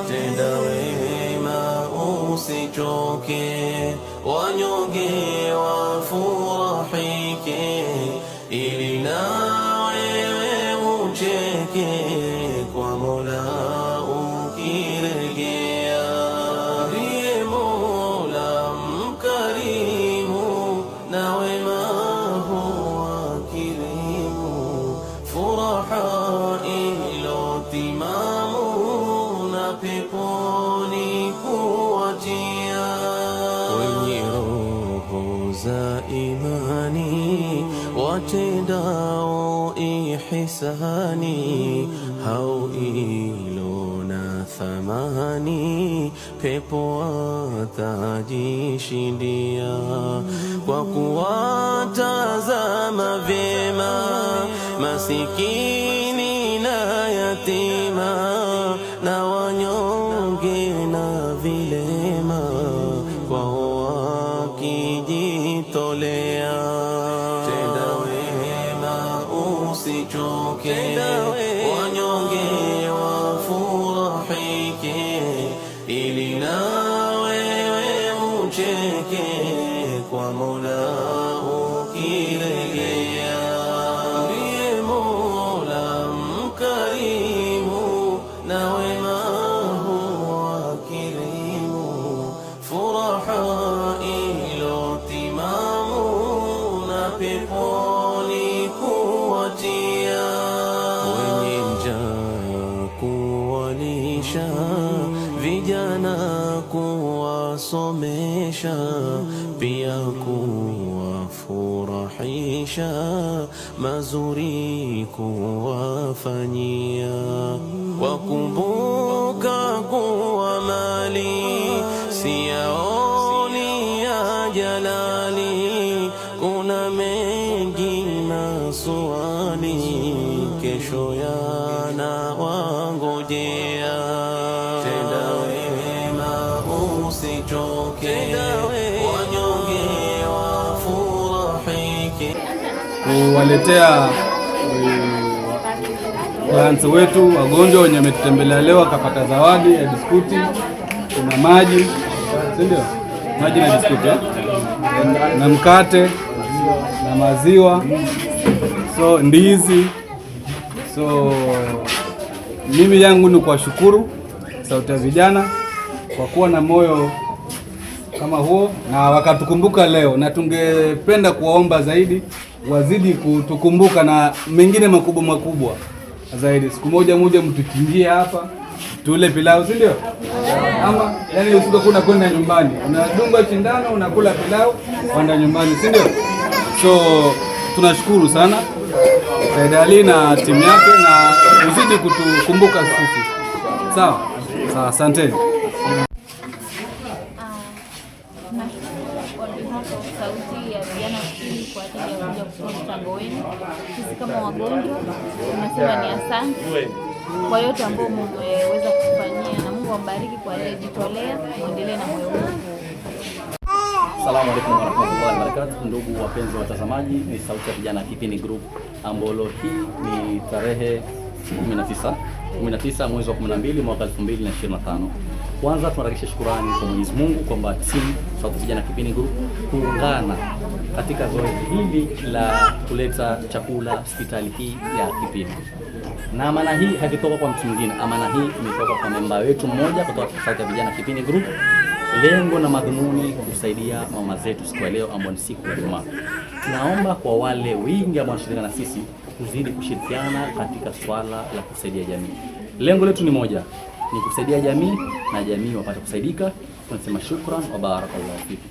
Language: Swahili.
Tenda wema usichoke, wanyonge wafurahike, ili na wewe ucheke kwa Mola ukirejea. Ndiye Mola mkarimu na wema huwa kirimu, furaha ilotimamu na peponi kuwatia. Wenye roho za imani watendao ihsani, hao ilo na thamani pepo watajishindia. Kwa kuwatazama vyema masikini na yatima, na wanyonge na vilema, kwao wakijitolea. Tenda wema usichoke, wanyonge wafurahike, ili na wewe ucheke kwa Mola ukirejea. Ndiye Mola mkarimu na wema huwa kirimu, furaha ilotimamu na peponi kuwatia. Wenye njaa kuwalisha, vijana kuwasomesha, pia kuwafurahisha, mazuri kuwafanyia. Wakumbuka kuwa mali si yaoni ya jalali, kuna mengi maswali kesho yanawangojea. Tenda wema usichoke, wanyonge wafurahike. Kuwaletea clients wetu wagonjwa wenye wametutembelea leo wakapata zawadi ya biskuti, kuna maji, si ndio? Maji na biskuti na mkate na maziwa, so ndizi. So mimi yangu ni kuwashukuru Sauti ya Vijana kwa kuwa na moyo kama huo na wakatukumbuka leo, na tungependa kuwaomba zaidi wazidi kutukumbuka na mengine makubwa zaidi. Siku moja mtuchinjie hapa tule pilau, si ndio? Ama yani usikakuna kwenda nyumbani, unadunga shindano, unakula pilau, kwenda nyumbani, si ndio? So tunashukuru sana Said Ali na timu yake, na uzidi kutukumbuka sisi. Sawa, asanteni. Sauti ya Vijana Kipindi kwa ajili ya kuja kutoa mchango wenu. Sisi kama wagonjwa tunasema ni asante kwa yote ambao mmeweza kufanyia, na Mungu ambariki kwa aliyejitolea, muendelee na moyo huu. Asalamu alaykum warahmatullahi wabarakatuh. Ndugu wapenzi watazamaji, ni Sauti ya Vijana Kipindi Group, ambalo hii ni tarehe 19 mwezi wa 12 mwaka 2025. Kwanza tunarejesha shukrani kwa Mwenyezi Mungu kwamba timu Sauti ya Vijana Kipindi Group kuungana katika zoezi hili la kuleta chakula hospitali hii ya Kipindi. Na amana hii haikutoka kwa mtu mwingine, amana hii imetoka kwa memba wetu mmoja kutoka Sauti ya Vijana Kipindi Group. Lengo na madhumuni kusaidia mama zetu siku ya leo ambao ni siku ya Ijumaa. Tunaomba kwa wale wengi ambao wanashirikiana na sisi kuzidi kushirikiana katika swala la kusaidia jamii. Lengo letu ni moja, ni kusaidia jamii na jamii wapate kusaidika. Tunasema shukran wa barakallahu fikum.